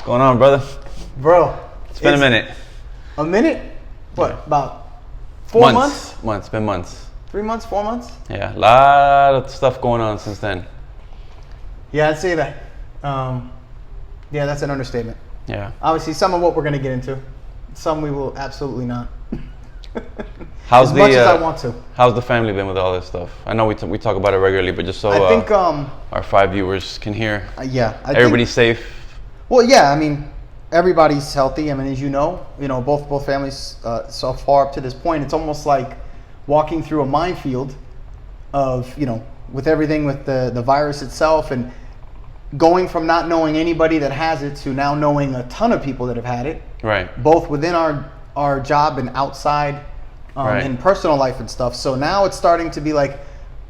What's going on, brother? Bro. It's been a minute. A minute? What, about 4 months? Months, been months. 3 months, 4 months? Yeah, a lot of stuff going on since then. Yeah, I'd say that. Yeah, that's an understatement. Yeah. Obviously, some of what we're going to get into. Some we will absolutely not. How's as much as I want to. How's the family been with all this stuff? I know we talk about it regularly, but just so I think, our 5 viewers can hear. Yeah. Everybody's safe. Well, yeah, I mean, everybody's healthy. I mean, as you know, both families so far up to this point, it's almost like walking through a minefield of, with everything with the virus itself, and going from not knowing anybody that has it to now knowing a ton of people that have had it. Right. Both within our job and outside right. in personal life and stuff. So now it's starting to be like,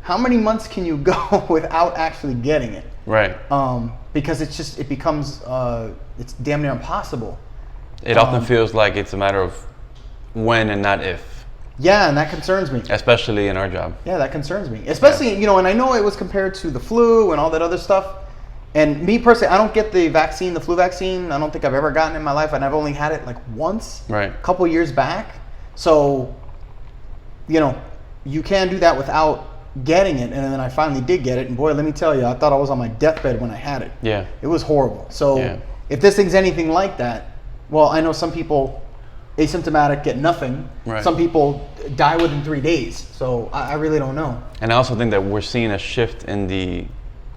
how many months can you go without actually getting it? Right. Because it becomes it's damn near impossible. It often feels like it's a matter of when and not if. Yeah, and that concerns me. Especially in our job. Yeah, that concerns me. Especially, and I know it was compared to the flu and all that other stuff. And me personally, I don't get the flu vaccine. I don't think I've ever gotten it in my life, and I've only had it like once, right, a couple years back. So, you can do that without getting it. And then I finally did get it, and boy, let me tell you, I thought I was on my deathbed when I had it. Yeah. It was horrible. So if this thing's anything like that, well, I know some people asymptomatic get nothing. Right. Some people die within 3 days. So I really don't know. And I also think that we're seeing a shift in the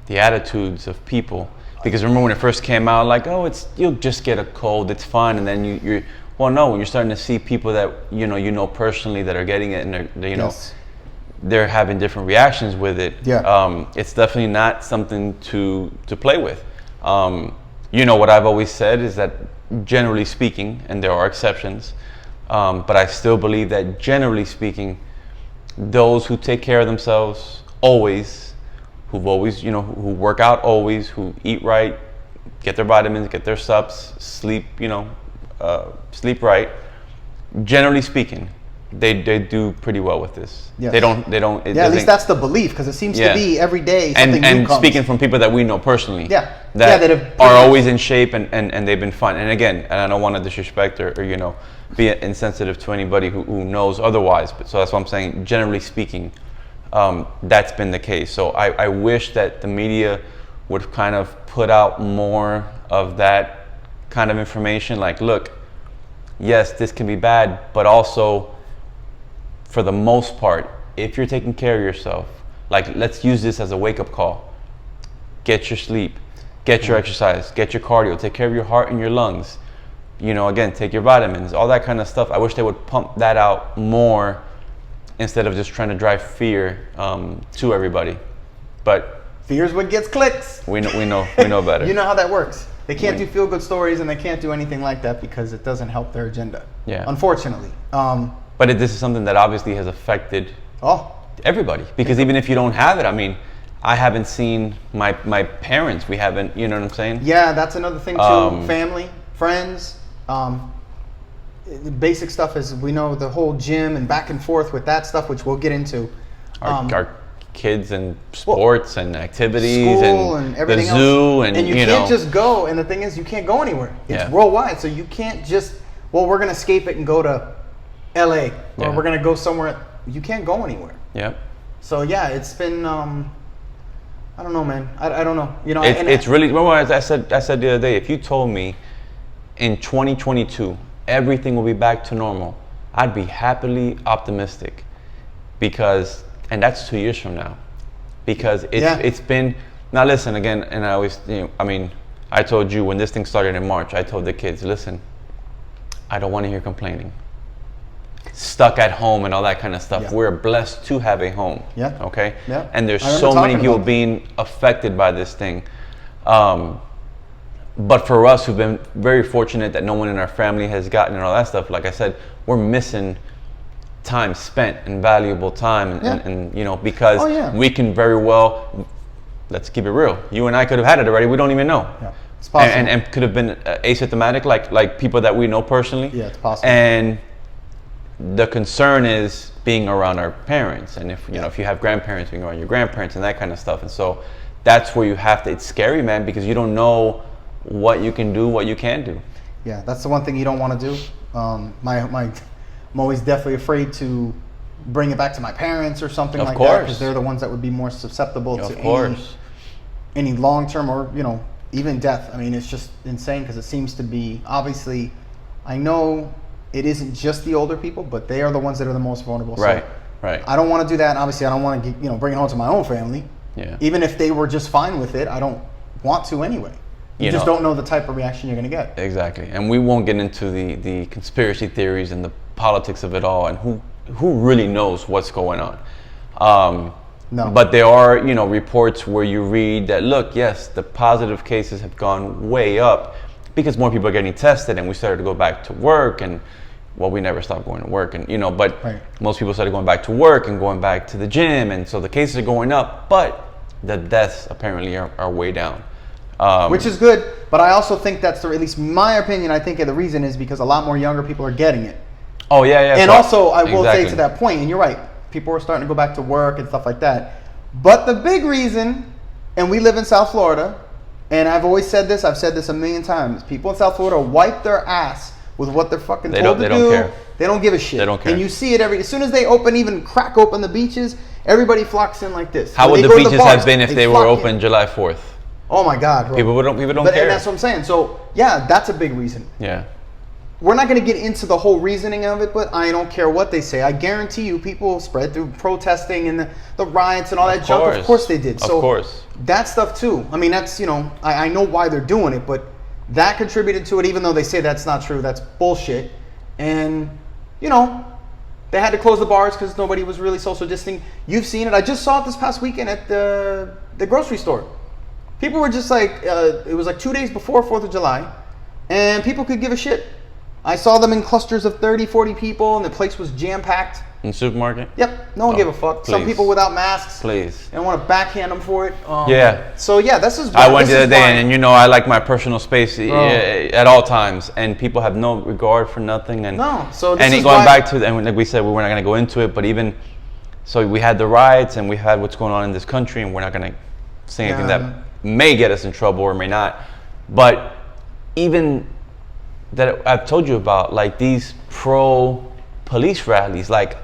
attitudes of people, because remember when it first came out, like, oh, you'll just get a cold, it's fine, and then you're well, no, when you're starting to see people that you know personally that are getting it, and they're having different reactions with it. Yeah. It's definitely not something to play with. What I've always said is that generally speaking, and there are exceptions, but I still believe that generally speaking, those who take care of themselves always, who work out always, who eat right, get their vitamins, get their subs, sleep, sleep right. Generally speaking, they do pretty well with this. Yes. They don't. At least that's the belief, because it seems to be every day something new and comes. Speaking from people that we know personally. Yeah. That are always in shape and they've been fine. And again, and I don't want to disrespect or be insensitive to anybody who knows otherwise. But so that's what I'm saying. Generally speaking, that's been the case. So I wish that the media would kind of put out more of that kind of information. Like, look, yes, this can be bad, but also, for the most part, if you're taking care of yourself, like, let's use this as a wake-up call. Get your sleep, get your exercise, get your cardio, take care of your heart and your lungs. Again, take your vitamins, all that kind of stuff. I wish they would pump that out more instead of just trying to drive fear to everybody. But fear's what gets clicks. We know better. You know how that works. They can't do feel-good stories, and they can't do anything like that because it doesn't help their agenda. Yeah. Unfortunately. But this is something that obviously has affected everybody. Because even if you don't have it, I mean, I haven't seen my parents. We haven't, you know what I'm saying? Yeah, that's another thing too. Family, friends. Basic stuff is, we know, the whole gym and back and forth with that stuff, which we'll get into. Our kids and sports and activities and everything the zoo else. And you can't just go. And the thing is, you can't go anywhere. It's worldwide, so you can't just, we're going to escape it and go to LA, or we're going to go somewhere. You can't go anywhere. Yep. So yeah, it's been I don't know, man. I don't know. It's really, remember I said the other day, if you told me in 2022 everything will be back to normal, I'd be happily optimistic, and that's 2 years from now, because it's been, now listen again, and I always, I told you when this thing started in March, I told the kids, listen, I don't want to hear complaining, stuck at home and all that kind of stuff. We're blessed to have a home. Okay. And there's so many people being affected by this thing. But for us who've been very fortunate that no one in our family has gotten and all that stuff, like I said, we're missing time spent and valuable time and because we can very well, let's keep it real, you and I could have had it already, we don't even know. It's possible. And could have been asymptomatic, like people that we know personally. It's possible. And the concern is being around our parents, and if if you have grandparents, being around your grandparents and that kind of stuff. And so that's where you have to, it's scary, man, because you don't know what you can do, what you can't do. Yeah, that's the one thing you don't want to do. I'm always definitely afraid to bring it back to my parents or something Of like course. that, because they're the ones that would be more susceptible to any long-term or, even death. I mean, it's just insane because it seems to be, obviously, I know it isn't just the older people, but they are the ones that are the most vulnerable. Right, So right. I don't want to do that. And obviously, I don't want to bring it home to my own family. Yeah. Even if they were just fine with it, I don't want to anyway. You just don't know the type of reaction you're going to get. Exactly. And we won't get into the conspiracy theories and the politics of it all and who really knows what's going on. No. But there are, reports where you read that, look, yes, the positive cases have gone way up because more people are getting tested and we started to go back to work and, well, we never stopped going to work and, but Right. most people started going back to work and going back to the gym. And so the cases are going up, but the deaths apparently are way down. Which is good, but I also think that's at least my opinion. I think the reason is because a lot more younger people are getting it. Oh, yeah. And so- also, I will say exactly. to that point, and you're right, people are starting to go back to work and stuff like that. But the big reason, and we live in South Florida, and I've always said this, I've said this a million times, people in South Florida wipe their ass with what they're fucking told to they do. don't care. They don't give a shit. They don't care. And you see it as soon as they crack open the beaches, everybody flocks in like this. How When would they the go to beaches bars, have been if they were flock in. open July 4th? Oh my God, bro. People don't But care. and that's what I'm saying. So yeah, that's a big reason. Yeah. We're not going to get into the whole reasoning of it, but I don't care what they say. I guarantee you, people spread through protesting and the riots and all that junk. Of course they did. Of course. That stuff too. I mean, that's I know why they're doing it, but that contributed to it. Even though they say that's not true, that's bullshit. And they had to close the bars because nobody was really social distancing. You've seen it. I just saw it this past weekend at the grocery store. People were just like, it was like 2 days before 4th of July, and people could give a shit. I saw them in clusters of 30, 40 people, and the place was jam-packed. In the supermarket? Yep, no one gave a fuck. Some please. people without masks. Please. And I want to backhand them for it. Yeah. So yeah, this is. I went this the is other day, why- and I like my personal space at all times, and people have no regard for nothing. And No, so this and is going why- back to, and like we said, we're not going to go into it, but even so, we had the riots, and we had what's going on in this country, and we're not going to say anything Yeah. that may get us in trouble or may not. But even that I've told you about, like these pro-police rallies, like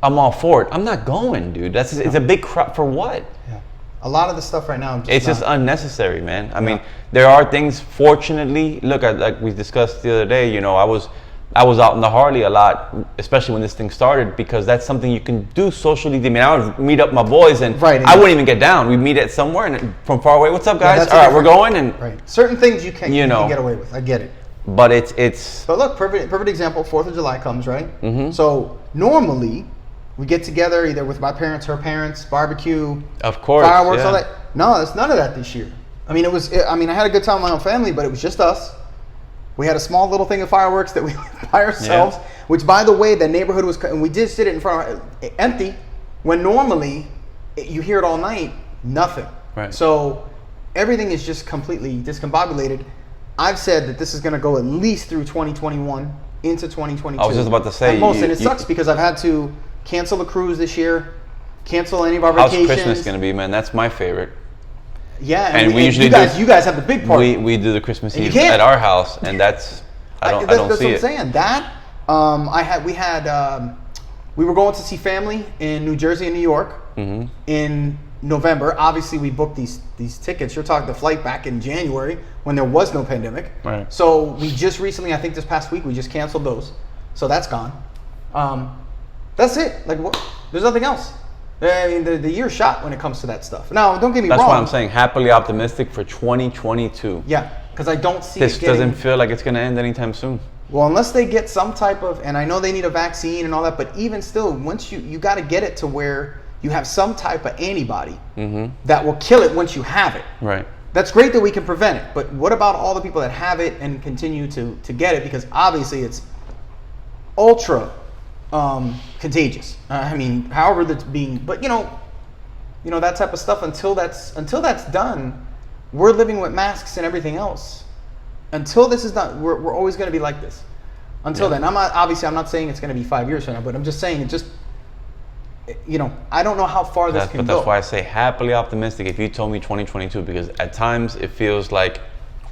I'm all for it. I'm not going, dude. It's a big crowd for what? Yeah. A lot of the stuff right now. It's just unnecessary, man. I mean, there are things. Fortunately, look, like we discussed the other day. I was out in the Harley a lot, especially when this thing started, because that's something you can do socially. I mean, I would meet up my boys, and Right, I wouldn't even get down. We'd meet at somewhere and from far away. What's up, guys? that's a All right, we're different- going. And Right. Certain things you can get away with. I get it. but it's But look, perfect example. 4th of July comes, right? Mm-hmm. So normally we get together either with my parents, her parents, barbecue, of course fireworks, yeah. all that. No, there's none of that this year. I mean, I had a good time with my own family, but it was just us. We had a small little thing of fireworks that we lit by ourselves. Yeah. Which, by the way, the neighborhood was, and we just did it in front of empty. When normally you hear it all night, nothing. Right. So everything is just completely discombobulated. I've said that this is going to go at least through 2021 into 2022. I was just about to say, and it sucks because I've had to cancel the cruise this year, cancel any of our How's vacations. Christmas gonna be, man? That's my favorite. Yeah, And we usually you guys have the big party. We do the Christmas And you Eve can't. at our house, and that's I don't that's see what I'm it. saying. That we were going to see family in New Jersey and New York in November. Obviously, we booked these tickets. You're talking the flight back in January when there was no pandemic. Right. So we just recently, I think this past week, we just canceled those. So that's gone. That's it. Like, there's nothing else. I mean, the year's shot when it comes to that stuff. Now, don't get me That's wrong. why I'm saying happily optimistic for 2022. Yeah, because I don't see This it getting, doesn't feel like it's going to end anytime soon. Well, unless they get some type of, and I know they need a vaccine and all that, but even still, once you got to get it to where you have some type of antibody that will kill it once you have it. Right. That's great that we can prevent it, but what about all the people that have it and continue to get it? Because obviously it's ultra contagious. I mean, however that's being, but you know that type of stuff. Until that's done, we're living with masks and everything else. Until this is done, we're always going to be like this. Until then, I'm not saying it's going to be 5 years from now, but I'm just saying it just. I don't know how far this can But go. that's why I say happily optimistic if you told me 2022, because at times it feels like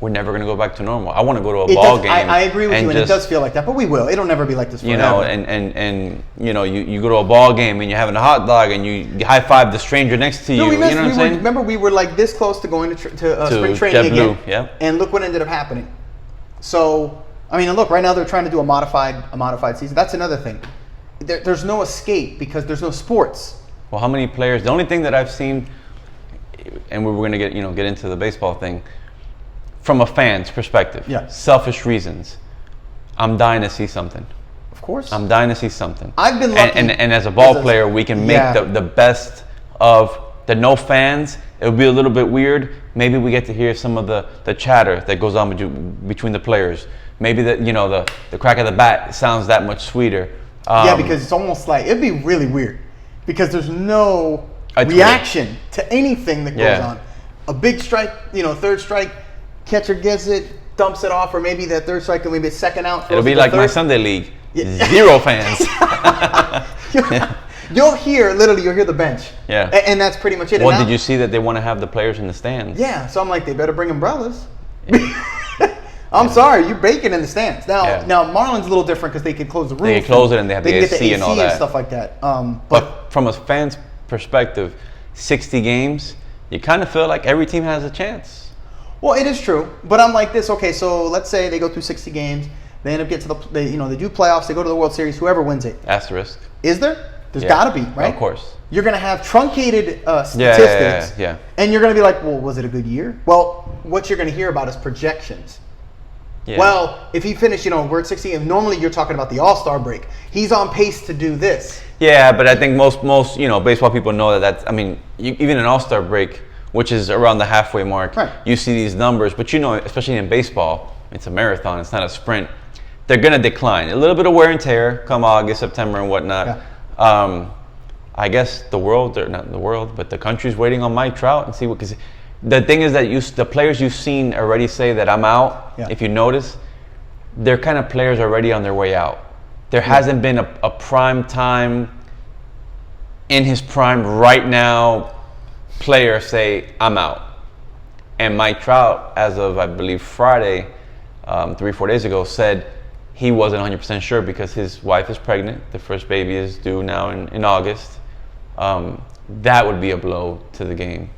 we're never going to go back to normal. I want to go to a It ball does, game. I agree with and you, and it does feel like that, but we will. It'll never be like this forever. You know, and you know, you go to a ball game and you're having a hot dog and you high five the stranger next to you. No, You know what I'm saying? Remember, we were like this close to going to spring training JetBlue, again. yeah. And look what ended up happening. So, I mean, look, right now they're trying to do a modified season. That's another thing. There's no escape because there's no sports. Well, how many players? The only thing that I've seen, and we were going to get into the baseball thing, from a fan's perspective. Yeah. Selfish reasons. I'm dying to see something. Of course. I'm dying to see something. I've been lucky. And as a ball player, we can make the best of the no fans. It would be a little bit weird. Maybe we get to hear some of the chatter that goes on between the players. Maybe the crack of the bat sounds that much sweeter. Yeah, because it's almost like, it'd be really weird because there's no reaction to anything that goes on. A big strike, third strike, catcher gets it, dumps it off, or maybe that third strike and maybe a second out. It'll be like my Sunday league. Zero fans. You'll hear the bench. Yeah. And that's pretty much it. Well, did you see that they want to have the players in the stands? Yeah, so I'm like, they better bring umbrellas. I'm sorry, you're baking in the stands. Now Marlins a little different because they can close the roof. They can close it and they have the AC and all that. And stuff like that. But from a fan's perspective, 60 games, you kind of feel like every team has a chance. Well, it is true, but I'm like this. Okay, so let's say they go through 60 games, they end up getting to they do playoffs, they go to the World Series, whoever wins it. Asterisk. Is there? There's got to be, right? Of course. You're going to have truncated statistics, and you're going to be like, well, was it a good year? Well, what you're going to hear about is projections. Yeah. Well, if he finished, we're at 60, and normally you're talking about the All-Star break. He's on pace to do this. Yeah, but I think most baseball people know that's. I mean, even an All-Star break, which is around the halfway mark, right. You see these numbers, but especially in baseball, it's a marathon, it's not a sprint. They're going to decline. A little bit of wear and tear come August, September, and whatnot. Yeah. I guess not the world, but the country's waiting on Mike Trout and see what. Because the thing is that the players you've seen already say that I'm out. Yeah. If you notice, they're kind of players already on their way out. There hasn't been a prime time in his prime right now player say I'm out. And Mike Trout, as of I believe Friday, 3-4 days ago, said he wasn't 100% sure because his wife is pregnant. The first baby is due now in August. That would be a blow to the game.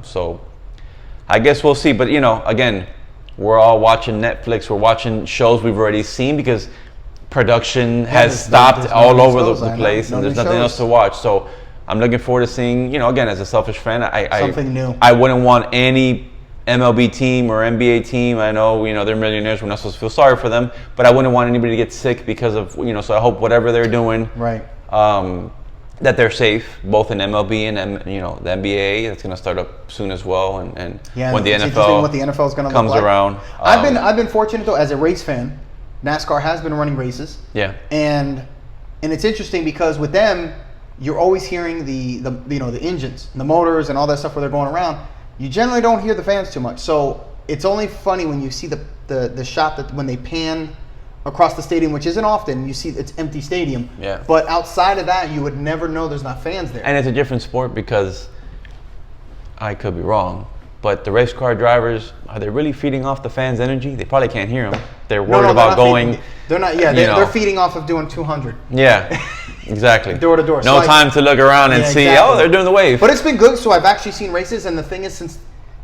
So I guess we'll see. But again, we're all watching Netflix. We're watching shows we've already seen because production has stopped all over the place, and there's nothing else to watch. So I'm looking forward to seeing, again, as a selfish fan, something new. I wouldn't want any MLB team or NBA team. I know, they're millionaires. We're not supposed to feel sorry for them, but I wouldn't want anybody to get sick because of, so I hope whatever they're doing, right, that they're safe, both in MLB and, the NBA. That's going to start up soon as well. And when the NFL is going to comes around. I've been fortunate, though, as a race fan. NASCAR has been running races. Yeah. And it's interesting because with them, you're always hearing the engines, the motors, and all that stuff where they're going around. You generally don't hear the fans too much. So it's only funny when you see the shot that when they pan across the stadium, which isn't often, you see it's empty stadium. Yeah. But outside of that, you would never know there's not fans there. And it's a different sport because I could be wrong, but the race car drivers, are they really feeding off the fans' energy? They probably can't hear them. They're worried about going. They're not. Yeah, they're feeding off of doing 200. Yeah, exactly. Door to door. No time to look around and see. Exactly. Oh, they're doing the wave. But it's been good. So I've actually seen races, and the thing is, since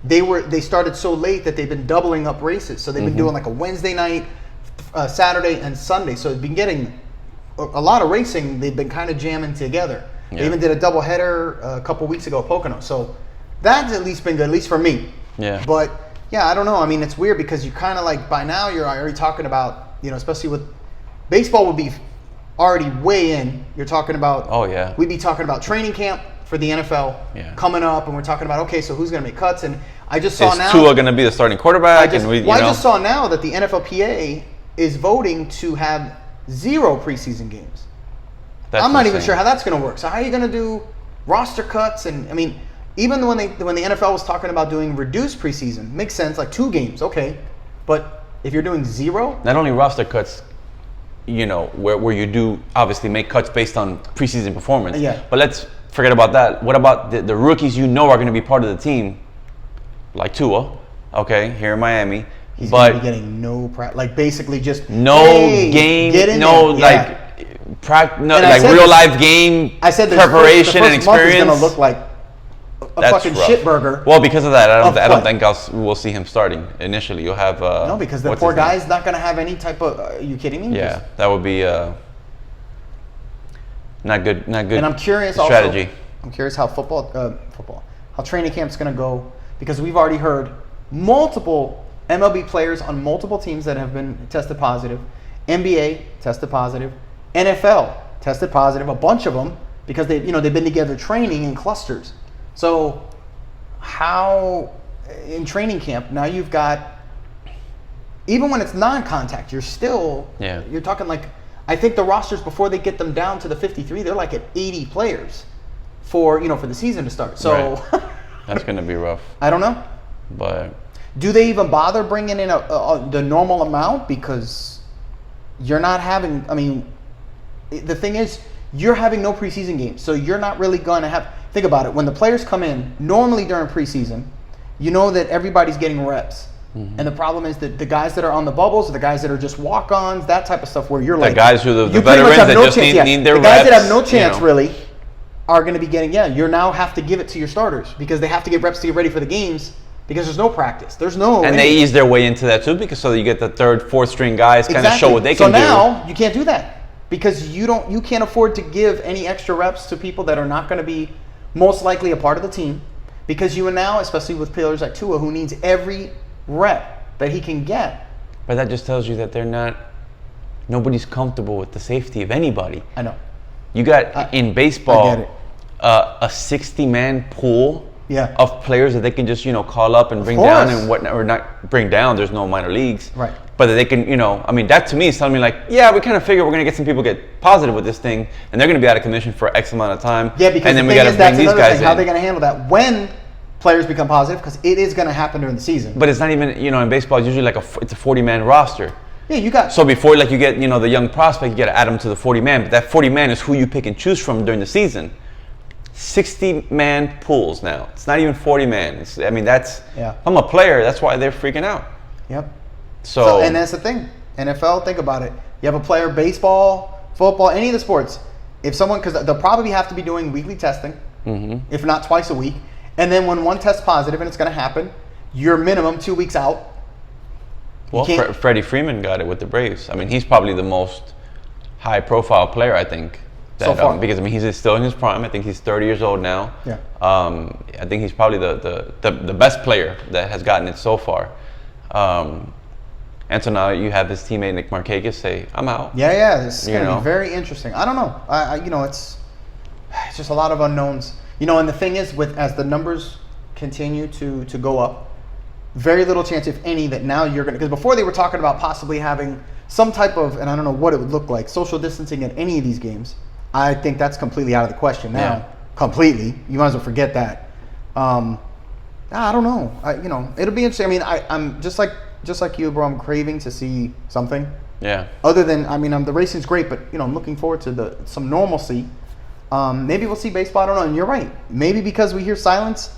they started so late that they've been doubling up races. So they've been doing like a Wednesday night, Saturday, and Sunday. So it's been getting a lot of racing. They've been kind of jamming together. Yeah. They even did a doubleheader a couple weeks ago at Pocono. So that's at least been good, at least for me. Yeah. But yeah, I don't know. I mean, it's weird because you kind of like by now you're already talking about, especially with baseball would be already way in. You're talking about. Oh yeah. We'd be talking about training camp for the NFL coming up, and we're talking about so who's going to make cuts? And I just saw now. Is Tua going to be the starting quarterback? I just saw now that the NFLPA is voting to have 0 preseason games. I'm not even sure how that's going to work. So how are you going to do roster cuts? And I mean, even when the NFL was talking about doing reduced preseason, makes sense, like 2 games, okay. But if you're doing 0, not only roster cuts, where you do obviously make cuts based on preseason performance. Yeah. But let's forget about that. What about the rookies are going to be part of the team, like Tua? okay, here in Miami. He's but going to be getting no practice. Like, basically just no hey, game, get in no there. like no, And I like said real this- life game I said preparation the and first month is experience. going to look like a That's fucking rough. shit burger. Well, because of that, I of don't play. think we'll see him starting initially. You'll have No, because the what's poor his name? guy's not going to have any type of. Are you kidding me? Yeah, that would be not good. Not good. And I'm curious strategy. also. I'm curious how how training camp's going to go, because we've already heard multiple MLB players on multiple teams that have been tested positive. NBA tested positive. NFL tested positive. A bunch of them because they've been together training in clusters. So how in training camp now you've got, even when it's non-contact, you're talking like, I think the rosters before they get them down to the 53, they're like at 80 players for the season to start. So Right. That's going to be rough. I don't know. But Do they even bother bringing in the normal amount, because you're not having? I mean, the thing is, you're having no preseason games, so you're not really going to have. Think about it. When the players come in, normally during preseason, you know that everybody's getting reps. Mm-hmm. And the problem is that the guys that are on the bubbles, or the guys that are just walk-ons, that type of stuff, where you're the like guys who the you pretty veterans much have that no just chance, need their the guys reps, that have no chance really are going to be getting. You now have to give it to your starters, because they have to get reps to get ready for the games, because there's no practice. There's no. And they ease their way into that too, because so you get the third, fourth string guys kind of show what they can do. So now you can't do that, because you can't afford to give any extra reps to people that are not going to be most likely a part of the team, because you are now, especially with players like Tua, who needs every rep that he can get. But that just tells you that nobody's comfortable with the safety of anybody. I know. You got in baseball I get it. A 60-man pool Yeah. of players that they can just call up and bring course. down and whatnot, or not bring down. There's no minor leagues, Right. But that they can, I mean, that to me is telling me like, yeah, we kind of figure we're gonna get some people get positive with this thing, and they're gonna be out of commission for X amount of time. Yeah, because and then the we thing gotta is, that's bring these another guys thing. How are they in. going to handle that when players become positive? Because it is going to happen during the season. But it's not even, in baseball, it's usually like it's a 40-man roster. Yeah, you got. So before, like, you get, the young prospect, you got to add them to the 40-man. But that 40-man is who you pick and choose from during the season. 60-man pools now. It's not even 40-man. I mean, that's. Yeah. If I'm a player, that's why they're freaking out. Yep. So And that's the thing. NFL, think about it. You have a player, baseball, football, any of the sports. If someone, because they'll probably have to be doing weekly testing, if not twice a week. And then when one tests positive, and it's going to happen, you're minimum 2 weeks out. Well, Freddie Freeman got it with the Braves. I mean, he's probably the most high-profile player, I think. So far. Because, I mean, he's still in his prime. I think he's 30 years old now. Yeah. I think he's probably the best player that has gotten it so far. And so now you have his teammate Nick Markakis say, "I'm out." Yeah. This is going to be very interesting. I don't know. It's just a lot of unknowns. And the thing is, as the numbers continue to go up, very little chance, if any, that now you're going to, because before they were talking about possibly having some type of, and I don't know what it would look like, social distancing at any of these games. I think that's completely out of the question now. Yeah. Completely. You might as well forget that. I don't know. It'll be interesting. I mean, I'm just like you, bro. I'm craving to see something. Yeah. Other than, the racing's great, but I'm looking forward to some normalcy. Maybe we'll see baseball. I don't know. And you're right. Maybe because we hear silence,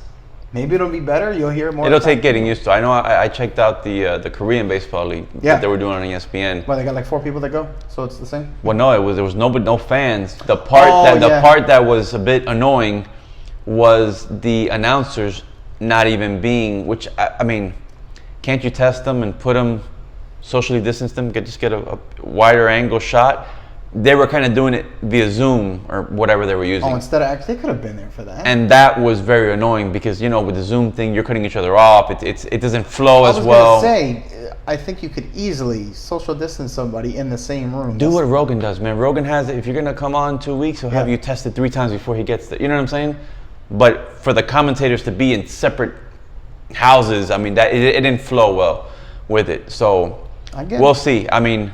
maybe it'll be better. You'll hear more. It'll take getting used to. I know. I checked out the Korean baseball league that they were doing on ESPN. Well, they got like 4 people that go, so it's the same. Well, no, there was no fans. The part that was a bit annoying was the announcers not even being. Which I mean, can't you test them and put them socially distance them? Just get a wider angle shot. They were kind of doing it via Zoom or whatever they were using. Oh, instead of actually, they could have been there for that. And that was very annoying because with the Zoom thing, you're cutting each other off. It doesn't flow as well. I was going to say, I think you could easily social distance somebody in the same room. Do what Rogan does, man. Rogan has it. If you're gonna come on 2 weeks, he'll have you tested 3 times before he gets there. You know what I'm saying? But for the commentators to be in separate houses, I mean, that it didn't flow well with it. So we'll see. I mean,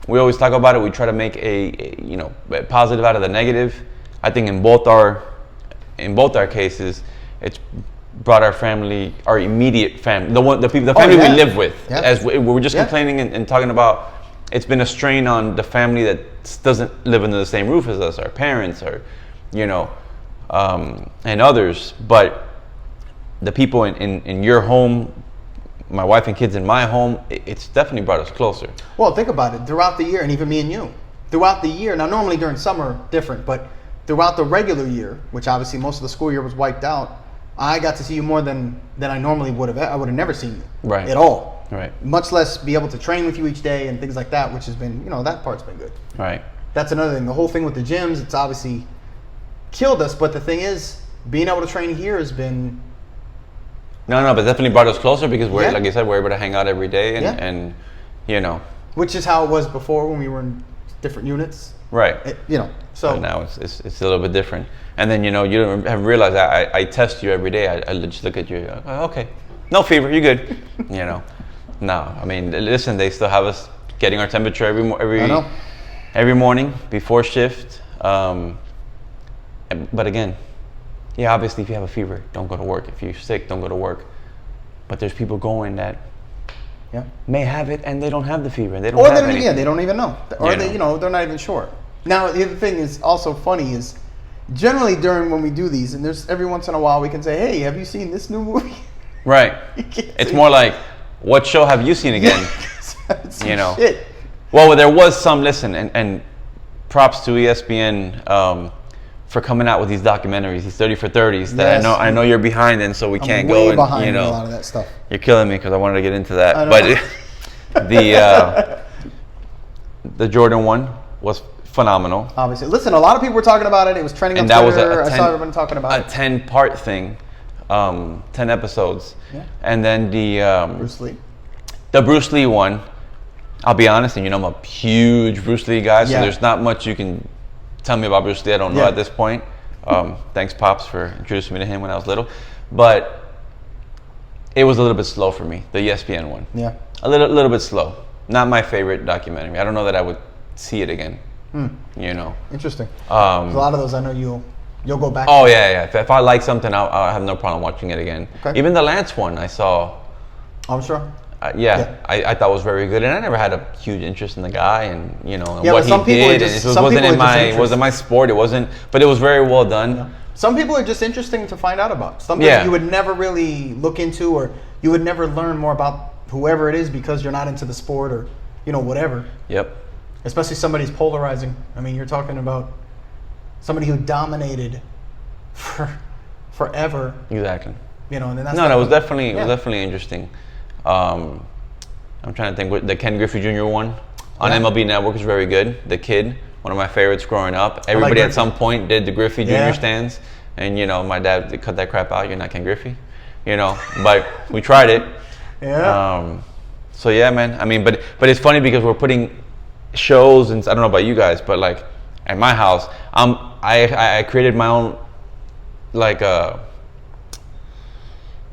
we always talk about it. We try to make a positive out of the negative. I think in both our cases, it's brought our family, our immediate family, the family we live with. Yeah. As we were just complaining and talking about, it's been a strain on the family that doesn't live under the same roof as us, our parents, or and others. But the people in your home my wife and kids in my home, it's definitely brought us closer. Well, think about it. Throughout the year, and even me and you, throughout the year. Now, normally during summer, different, but throughout the regular year, which obviously most of the school year was wiped out, I got to see you more than I normally would have. I would have never seen you at all. Right. Much less be able to train with you each day and things like that, which has been, that part's been good. Right. That's another thing. The whole thing with the gyms, it's obviously killed us. But the thing is, being able to train here has been. No, but definitely brought us closer because we're, like you said, we're able to hang out every day and Which is how it was before when we were in different units. Right. So but now it's a little bit different. And then, you don't have realized I test you every day. I just look at you. Okay. No fever. You're good. No. I mean, listen, they still have us getting our temperature every morning before shift. But again, obviously, if you have a fever, don't go to work. If you're sick, don't go to work. But there's people going that may have it and they don't have the fever. And they don't have anything. They don't even know. Or they're not even sure. Now, the other thing is also funny is generally during when we do these, and there's every once in a while we can say, hey, have you seen this new movie? Right. It's more like, what show have you seen again? Shit. Well, there was some, and props to ESPN for coming out with these documentaries, these 30 for 30s that I know you're behind in, so we can't go and, behind a lot of that stuff. You're killing me because I wanted to get into that. But the Jordan one was phenomenal. Obviously. Listen, a lot of people were talking about it. It was trending on Twitter. I saw everyone talking about it. A 10-part thing, 10 episodes. Yeah. And then the Bruce Lee one, I'll be honest, and I'm a huge Bruce Lee guy, so there's not much you can tell me about Bruce Lee I don't know at this point. Thanks, Pops, for introducing me to him when I was little. But it was a little bit slow for me, the ESPN one. Yeah. A little bit slow. Not my favorite documentary. I don't know that I would see it again. Interesting. A lot of those I know you'll go back to. Yeah. If I like something, I'll have no problem watching it again. Okay. Even the Lance one I saw. I'm sure. I thought was very good, and I never had a huge interest in the guy and and what he did. And it wasn't my sport. It wasn't, but it was very well done. Yeah. Some people are just interesting to find out about. Something you would never really look into, or you would never learn more about whoever it is because you're not into the sport or whatever. Yep. Especially somebody's polarizing. I mean, you're talking about somebody who dominated for forever. Exactly. And then that's it was definitely interesting. I'm trying to think. The Ken Griffey Jr. one on MLB Network is very good. The Kid, one of my favorites growing up. Everybody at some point did the Griffey Jr. stands, and my dad cut that crap out. You're not Ken Griffey, but we tried it. Yeah. So yeah, man. I mean, but it's funny because we're putting shows, and I don't know about you guys, but like at my house, I created my own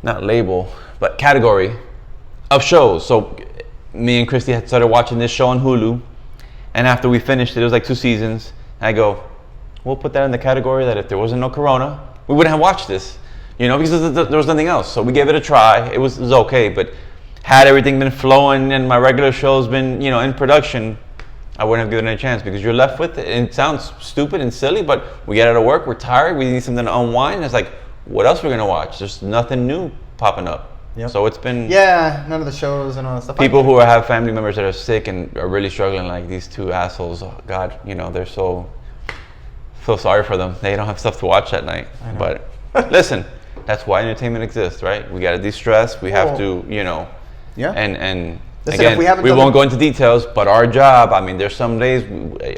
not label, but category of shows. So me and Christy had started watching this show on Hulu, and after we finished it was like 2 seasons. I go, we'll put that in the category that if there wasn't no Corona, we wouldn't have watched this, because there was nothing else. So we gave it a try. It was okay, but had everything been flowing and my regular show's been in production, I wouldn't have given it a chance because you're left with it. And it sounds stupid and silly, but we get out of work, we're tired, we need something to unwind. It's like, what else we're gonna watch? There's nothing new popping up. Yep. So it's been none of the shows and all that stuff. People who have family members that are sick and are really struggling, like these 2 assholes. Oh, God, they're so sorry for them. They don't have stuff to watch at night. But listen, that's why entertainment exists, right? We gotta de-stress. We have to, and Listen, again, we won't go into details, but our job, I mean, there's some days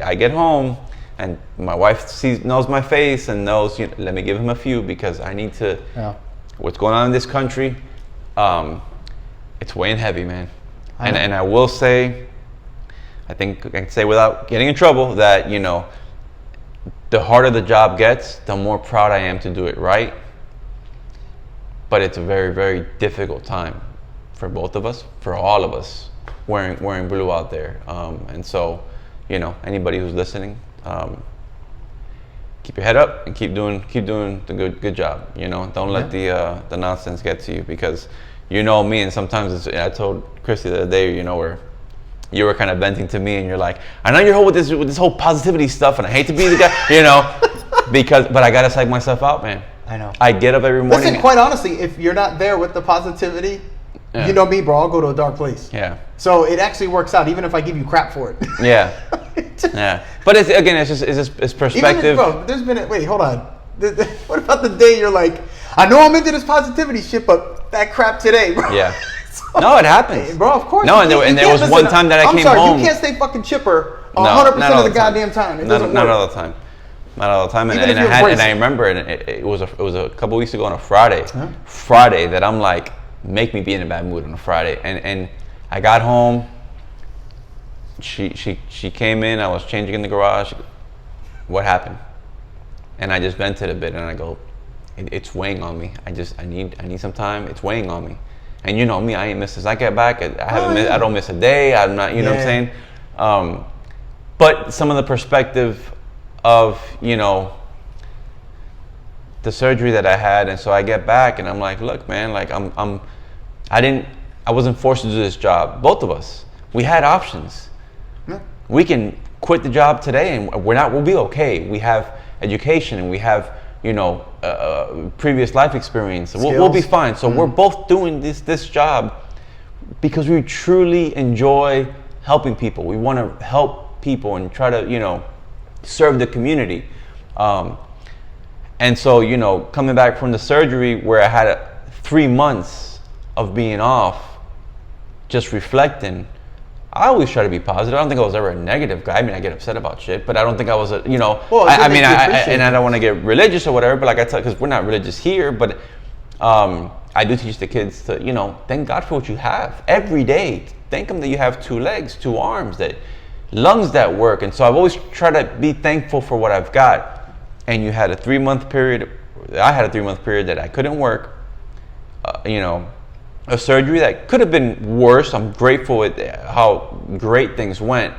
I get home and my wife knows my face and knows, let me give him a few because I need to, what's going on in this country, it's weighing heavy, man. And I will say, I think I can say without getting in trouble that, the harder the job gets, the more proud I am to do it right. But it's a very, very difficult time for both of us, for all of us, wearing blue out there. And so, anybody who's listening, keep your head up and keep doing the good job. Don't let the nonsense get to you because me, and sometimes I told Christy the other day, where you were kind of venting to me and you're like, I know you're with this whole positivity stuff and I hate to be the guy, but I gotta psych myself out, man. I know. I get up every morning. Listen, quite honestly, if you're not there with the positivity, Yeah. You know me, bro. I'll go to a dark place. Yeah. So it actually works out, even if I give you crap for it. Yeah. Yeah. But it's perspective. Bro, there's been wait, hold on. What about the day you're like, I know I'm into this positivity shit, but that crap today, bro. Yeah. No, it happens. Bro, of course. No, and there was one time that I came home. You can't stay fucking chipper 100% of the goddamn time. It doesn't work. Not all the time. Not all the time. And I remember it was a couple weeks ago on a Friday. Huh? Friday that I'm like, make me be in a bad mood on a Friday. And I got home. She came in. I was changing in the garage. What happened? And I just vented a bit, and I go, it's weighing on me. I need some time. It's weighing on me. And you know me, I ain't missed this. I get back. I don't miss a day. I'm not. You know what I'm saying? But some of the perspective of the surgery that I had, and so I get back, and I'm like, look, man, like I wasn't forced to do this job. Both of us, we had options. Yeah. We can quit the job today, and we'll be okay. We have education, and we have previous life experience. We'll be fine. So we're both doing this job because we truly enjoy helping people. We want to help people and try to serve the community. And so coming back from the surgery where I had 3 months of being off, just reflecting. I always try to be positive. I don't think I was ever a negative guy. I mean, I get upset about shit, but I don't think I was I don't want to get religious or whatever, but like I tell, because we're not religious here, but I do teach the kids to, thank God for what you have every day. Thank Him that you have 2 legs, 2 arms, that lungs that work. And so I've always tried to be thankful for what I've got. And you had a 3-month period. I had a 3-month period that I couldn't work. A surgery that could have been worse. I'm grateful at how great things went.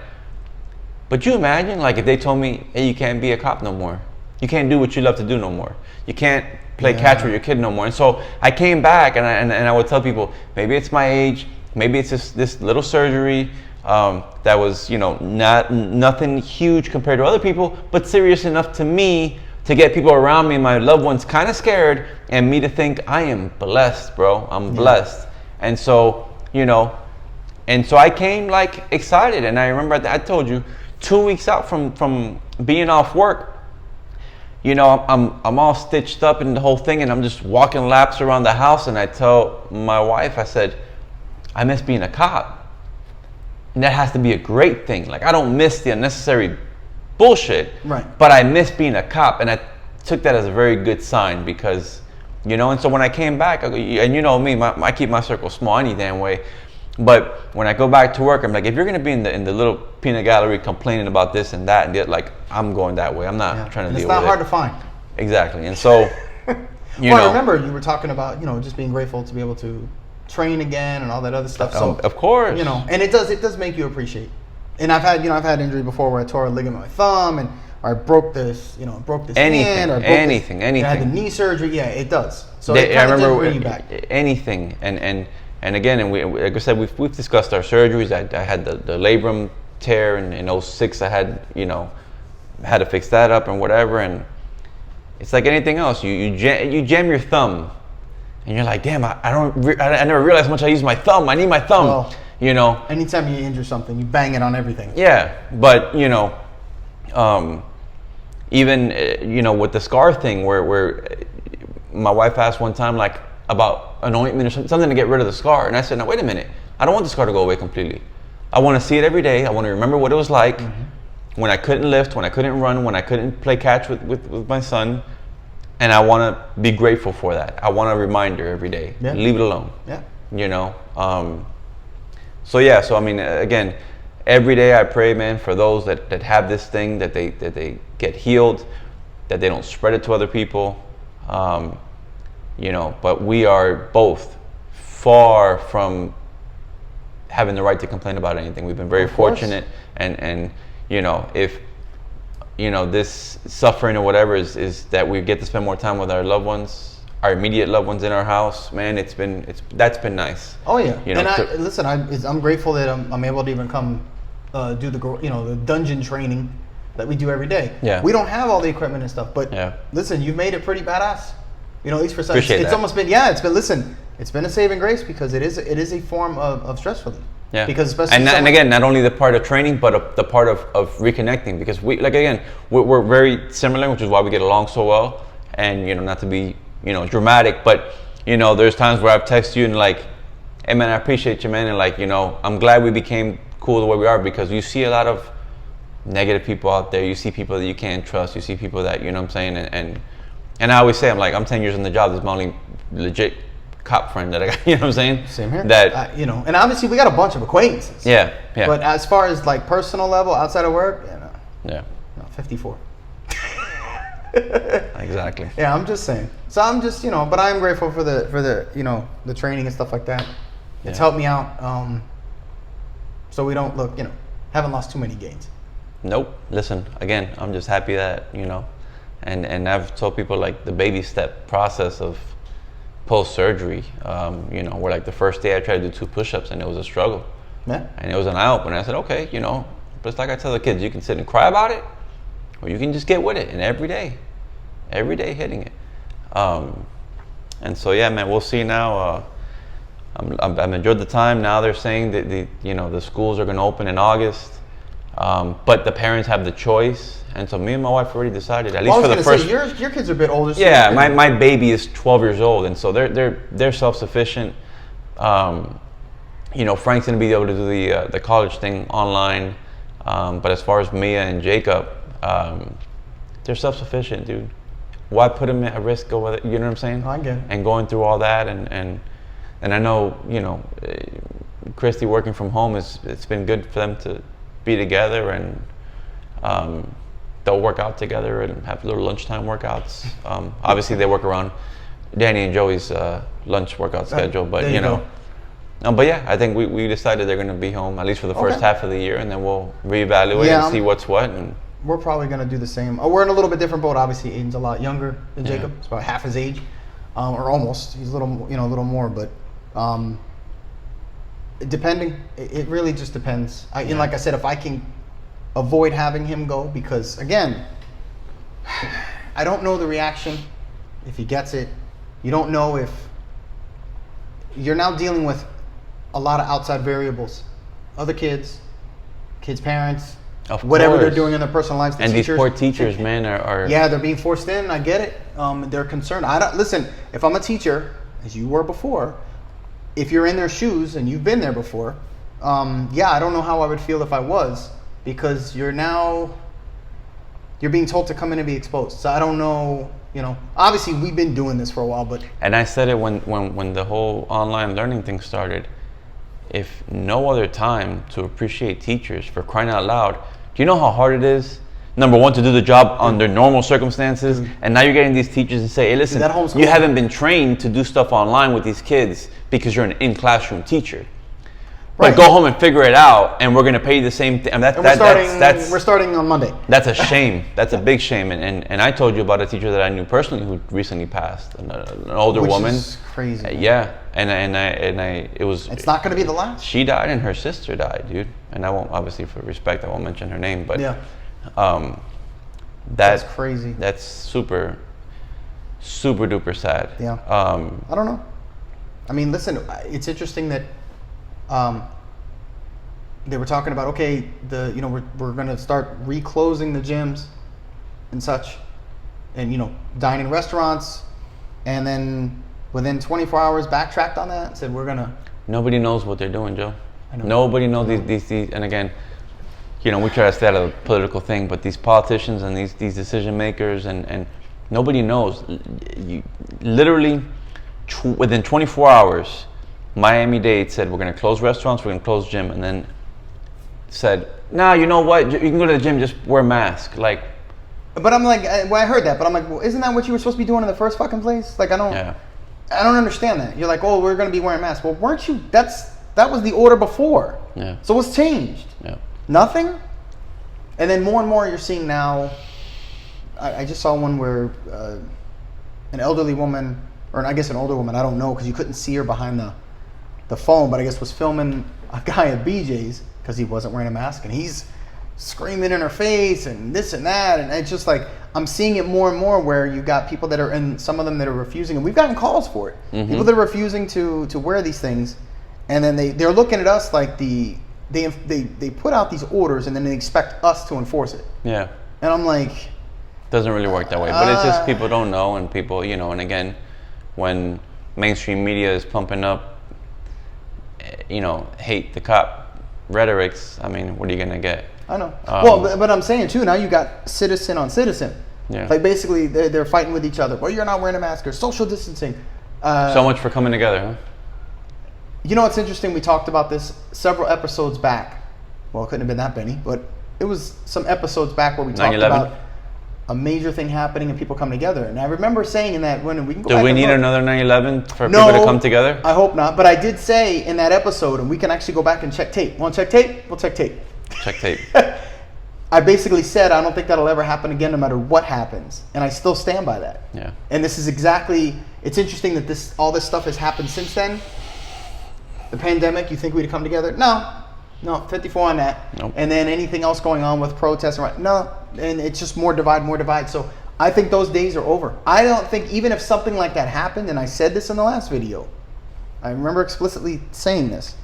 But you imagine, like, if they told me, hey, you can't be a cop no more. You can't do what you love to do no more. You can't play catch with your kid no more. And so I came back, and I would tell people, maybe it's my age, maybe it's this little surgery that was, nothing huge compared to other people, but serious enough to me to get people around me, my loved ones, kind of scared, and me to think I am blessed, bro. I'm blessed. And so, I came like excited. And I remember I told you 2 weeks out from being off work, I'm all stitched up in the whole thing, and I'm just walking laps around the house. And I tell my wife, I said, I miss being a cop. And that has to be a great thing. Like, I don't miss the unnecessary bullshit, right? But I miss being a cop, and I took that as a very good sign because, and so when I came back, and me, I keep my circle small any damn way. But when I go back to work, I'm like, if you're gonna be in the little peanut gallery complaining about this and that and that, like, I'm going that way. I'm not trying to deal with it. It's not hard to find. Exactly, and so, I remember you were talking about, just being grateful to be able to train again and all that other stuff. So of course, and it does make you appreciate. And I've had injury before where I tore a ligament in my thumb, or I broke this hand, or anything. I had the knee surgery. Yeah, it does. So it kind of did bring you back. Anything, and again, and we, like I said, we've discussed our surgeries. I had the labrum tear in 06. I had had to fix that up and whatever. And it's like anything else. You jam your thumb, and you're like, damn, I never realized how much I use my thumb. I need my thumb. Well, anytime you injure something, you bang it on everything. Yeah, but even with the scar thing, where my wife asked one time, like, about an ointment or something to get rid of the scar, and I said, no, wait a minute, I don't want the scar to go away completely. I want to see it every day. I want to remember what it was like when I couldn't lift, when I couldn't run, when I couldn't play catch with my son, and I want to be grateful for that. I want a reminder every day. Yeah. Leave it alone. Yeah. So I mean, again, every day I pray, man, for those that have this thing, that they get healed, that they don't spread it to other people. But we are both far from having the right to complain about anything. We've been very fortunate, and if this suffering or whatever is that we get to spend more time with our loved ones, our immediate loved ones in our house, man, that's been nice. Oh yeah, I'm grateful that I'm able to even come do the dungeon training that we do every day. Yeah, we don't have all the equipment and stuff, but listen, you've made it pretty badass. At least for some, it's almost been it's been a saving grace because it is a form of stress relief. Yeah. Because especially and again, not only the part of training, but the part of reconnecting. Because we're very similar, which is why we get along so well. And not to be dramatic, but there's times where I've texted you and like, hey man, I appreciate you, man, and like I'm glad we became cool the way we are, because you see a lot of negative people out there. You see people that you can't trust. You see people that what I'm saying, and I always say I'm 10 years in the job. This is my only legit cop friend that I got. What I'm saying? Same here. That and obviously we got a bunch of acquaintances. Yeah. But as far as like personal level outside of work, no, 54. Exactly. Yeah, I'm just saying. So I'm just but I'm grateful for the the training and stuff like that. It's helped me out. So we don't haven't lost too many gains. Nope. Listen, again, I'm just happy that and I've told people like the baby step process of post surgery. Where like the first day I tried to do 2 push-ups and it was a struggle. Yeah. And it was an eye opener. I said, okay, but it's like I tell the kids, you can sit and cry about it, or you can just get with it, and every day hitting it. And so yeah, man, we'll see now. I've enjoyed the time. Now they're saying that the schools are going to open in August, but the parents have the choice. And so me and my wife already decided, at least for the first. Say, your kids are a bit older. So yeah, my baby is 12 years old, and so they're self-sufficient. Frank's going to be able to do the college thing online, but as far as Mia and Jacob, they're self-sufficient, dude. Why put them at risk over the, you know what I'm saying? I get it. And going through all that, and I know Christy working from home it's been good for them to be together, and they'll work out together and have little lunchtime workouts. Obviously they work around Danny and Joey's lunch workout schedule, but but yeah, I think we decided they're going to be home at least for the first half of the year, and then we'll reevaluate and see what's what. And we're probably going to do the same. We're in a little bit different boat. Obviously, Aiden's a lot younger than Jacob. It's about half his age, or almost. He's a little more, but depending. It really just depends. And like I said, if I can avoid having him go, because again, I don't know the reaction if he gets it. You don't know if you're now dealing with a lot of outside variables, other kids' parents, whatever they're doing in their personal lives. And teachers, these poor teachers, man, are they're being forced in. I get it. They're concerned. Listen. If I'm a teacher, as you were before, if you're in their shoes and you've been there before, I don't know how I would feel if I was, because you're being told to come in and be exposed. So I don't know. Obviously we've been doing this for a while, but. And I said it when the whole online learning thing started. If no other time to appreciate teachers, for crying out loud. Do you know how hard it is? Number one, to do the job under normal circumstances, and now you're getting these teachers and say, hey, listen, you haven't been trained to do stuff online with these kids because you're an in-classroom teacher. Right. But go home and figure it out, and we're going to pay you the same thing. We're starting on Monday. That's a shame. That's a big shame. And I told you about a teacher that I knew personally who recently passed, an older woman. Which is crazy. Yeah, it was. It's not going to be the last. She died, and her sister died, dude. And I won't, obviously, for respect, I won't mention her name, but that's crazy. That's super, super duper sad. Yeah. I don't know. I mean, listen, it's interesting that. They were talking about we're going to start reclosing the gyms and such, and dine in restaurants, and then within 24 hours backtracked on that and said we're gonna. Nobody knows what they're doing, Joe. Nobody knows these and again, we try to stay out of the political thing, but these politicians and these decision makers and nobody knows. Literally within 24 hours. Miami-Dade said we're going to close restaurants, we're going to close gym, and then said, nah, you know what? You can go to the gym, just wear a mask. Like, but I'm like, I heard that, but I'm like, well, isn't that what you were supposed to be doing in the first fucking place? Like, I don't understand that. You're like, oh, we're going to be wearing masks. Well, weren't you? That was the order before. Yeah. So what's changed? Yeah. Nothing. And then more and more you're seeing now. I just saw one where an elderly woman, or I guess an older woman, I don't know, because you couldn't see her behind the phone, but I guess was filming a guy at BJ's because he wasn't wearing a mask, and he's screaming in her face and this and that, and it's just like I'm seeing it more and more where you got people that are, and some of them that are refusing, and we've gotten calls for it. People that are refusing to wear these things, and then they're looking at us like they put out these orders and then they expect us to enforce it. Yeah. And I'm like, doesn't really work that way, but it's just people don't know, and people, you know, and again, when mainstream media is pumping up, you know, hate the cop rhetorics, I mean, what are you gonna get? I know. Well, but I'm saying too, now you got citizen on citizen. Yeah. Like basically they're fighting with each other. Well, you're not wearing a mask, or social distancing. So much for coming together, huh? You know what's interesting? We talked about this several episodes back. Well, it couldn't have been that many, but it was some episodes back where we talked 9/11? about a major thing happening and people coming together. And I remember saying in that, when we can go Do back we and need look. another 9/11 for No, people to come together? I hope not. But I did say in that episode, and we can actually go back and check tape. Want to check tape? We'll check tape. Check tape. I basically said I don't think that'll ever happen again, no matter what happens, and I still stand by that. Yeah. And this is exactly. It's interesting that all this stuff has happened since then. The pandemic. You think we'd come together? No, 54 on that. Nope. And then anything else going on with protests, no, and it's just more divide. So I think those days are over. I don't think even if something like that happened, and I said this in the last video, I remember explicitly saying this.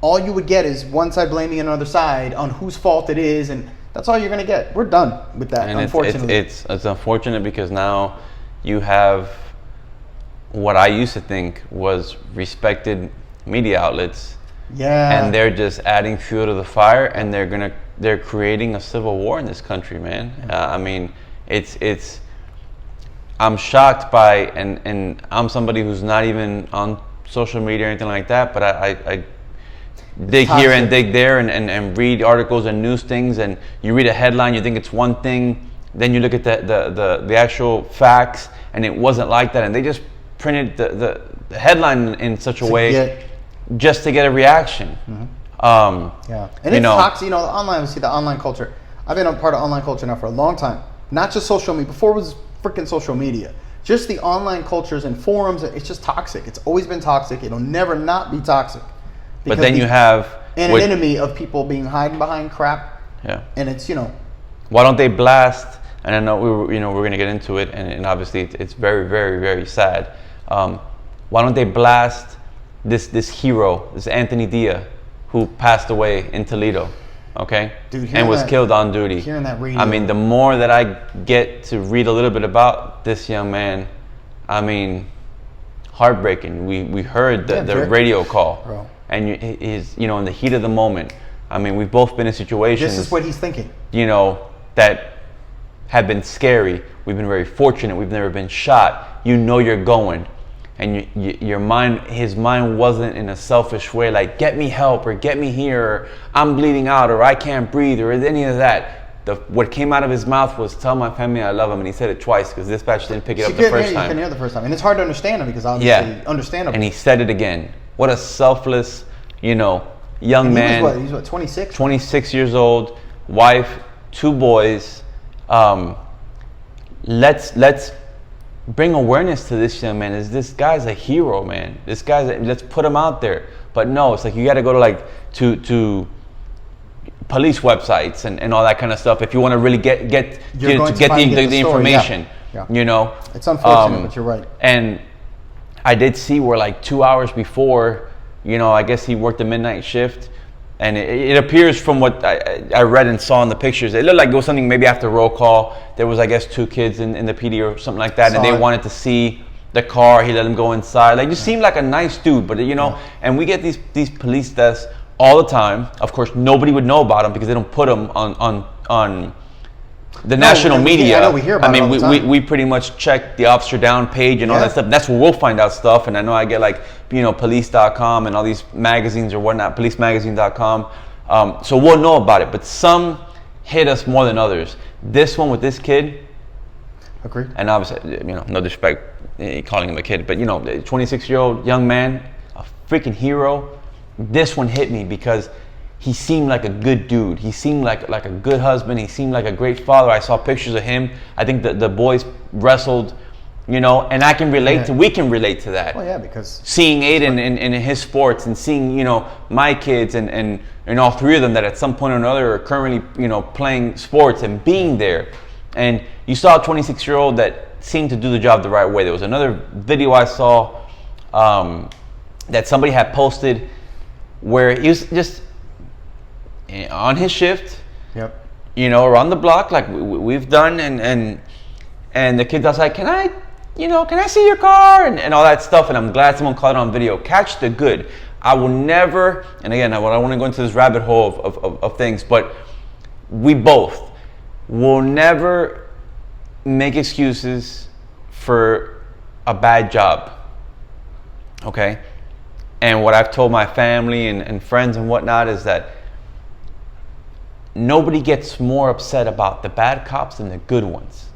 All you would get is one side blaming another side on whose fault it is, and that's all you're going to get. We're done with that, And unfortunately. it's unfortunate because now you have what I used to think was respected media outlets, yeah. and they're just adding fuel to the fire, and they're creating a civil war in this country, man. I mean, it's I'm shocked by, and I'm somebody who's not even on social media or anything like that, but I dig here and dig there and read articles and news things, and you read a headline, you think it's one thing, then you look at the actual facts, and it wasn't like that, and they just printed the headline in such a way just to get a reaction. Yeah, and it's toxic. You know, the online culture. I've been a part of online culture now for a long time. Not just social media. Before it was freaking social media. Just the online cultures and forums. It's just toxic. It's always been toxic. It'll never not be toxic. But then you have anonymity of people being hiding behind crap. Yeah. And it's, you know. Why don't they blast? And I know we're going to get into it, and obviously it's very, very, very sad. Why don't they blast this hero, this Anthony Dia, who passed away in Toledo, okay? Dude, and was killed on duty. Hearing that radio. I mean, the more that I get to read a little bit about this young man, I mean, heartbreaking. We heard the radio call. Bro. And he's, you know, in the heat of the moment. I mean, we've both been in situations. This is what he's thinking. You know, that have been scary. We've been very fortunate. We've never been shot. You know you're going. And your mind, his mind wasn't in a selfish way, like get me help or get me here, or I'm bleeding out, or I can't breathe, or any of that. What came out of his mouth was tell my family I love them, and he said it twice because dispatch didn't pick it up the first time. You can hear the first time, and it's hard to understand him because obviously understandable. And he said it again. What a selfless, you know, young man. He's what, 26? 26 years old, wife, 2 boys. Let's bring awareness to this young man. This guy's a hero, man. Let's put him out there. But no, it's like you got to go to police websites and all that kind of stuff if you want to really get the information. Yeah. You know, it's unfortunate, but you're right. And I did see where like 2 hours before, you know, I guess he worked the midnight shift. And it appears from what I read and saw in the pictures, it looked like it was something maybe after roll call. There was, I guess, 2 kids in the PD or something like that. And they wanted to see the car. He let them go inside. Like, just seemed like a nice dude. But, you know, and we get these police deaths all the time. Of course, nobody would know about them because they don't put them on the national media. I know, we hear about it all the time. We pretty much check the officer down page and all that stuff. That's where we'll find out stuff. And I know I get like, you know, police.com and all these magazines or whatnot, policemagazine.com. So we'll know about it. But some hit us more than others. This one with this kid. Agreed. And obviously, you know, no disrespect calling him a kid, but, you know, 26-year-old young man, a freaking hero. This one hit me because he seemed like a good dude. He seemed like a good husband. He seemed like a great father. I saw pictures of him. I think the boys wrestled you know, and I can relate we can relate to that. Well, yeah, because seeing Aiden in his sports and seeing, you know, my kids and all three of them that at some point or another are currently, you know, playing sports and being there. And you saw a 26-year-old that seemed to do the job the right way. There was another video I saw that somebody had posted where he was just on his shift, yep, you know, around the block like we've done, and the kid's outside, can I see your car and all that stuff. And I'm glad someone caught it on video. Catch the good. I will never, and again, I want to go into this rabbit hole of things, but we both will never make excuses for a bad job. Okay? And what I've told my family and friends and whatnot is that nobody gets more upset about the bad cops than the good ones.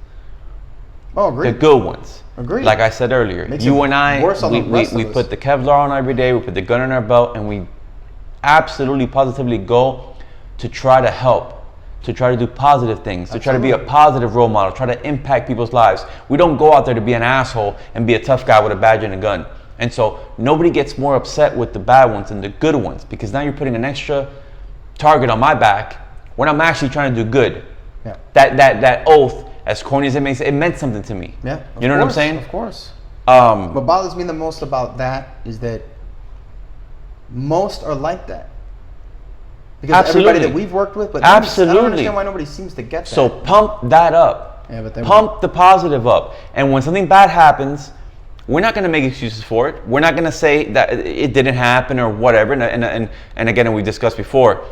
Oh, agreed. The good ones. Agreed. Like I said earlier, Makes you it and I, worse on the rest of we us. put the Kevlar on every day, we put the gun in our belt, and we absolutely, positively go to try to help, to try to do positive things, to try to be a positive role model, try to impact people's lives. We don't go out there to be an asshole and be a tough guy with a badge and a gun. And so nobody gets more upset with the bad ones than the good ones, because now you're putting an extra target on my back when I'm actually trying to do good. Yeah. That oath, as corny as it may say, it meant something to me. Yeah. You know what I'm saying? Of course. Um, What bothers me the most about that is that most are like that. Because Absolutely. everybody that we've worked with, but Absolutely. I don't understand why nobody seems to get that. So pump that up. Yeah, but they pump the positive up. And when something bad happens, we're not going to make excuses for it. We're not going to say that it didn't happen or whatever. And again, we discussed before,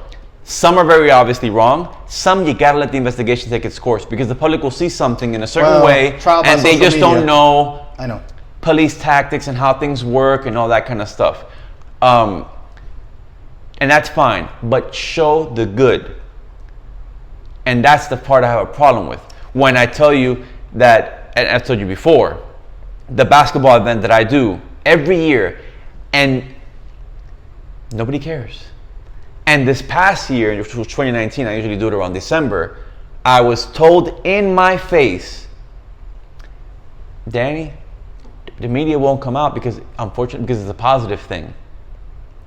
some are very obviously wrong. Some you got to let the investigation take its course, because the public will see something in a certain way and they just don't know, I know, police tactics and how things work and all that kind of stuff. And that's fine, but show the good. And that's the part I have a problem with. When I tell you that, and I've told you before, the basketball event that I do every year, and nobody cares. And this past year, which was 2019, I usually do it around December, I was told in my face, Danny, the media won't come out because, unfortunately, because it's a positive thing.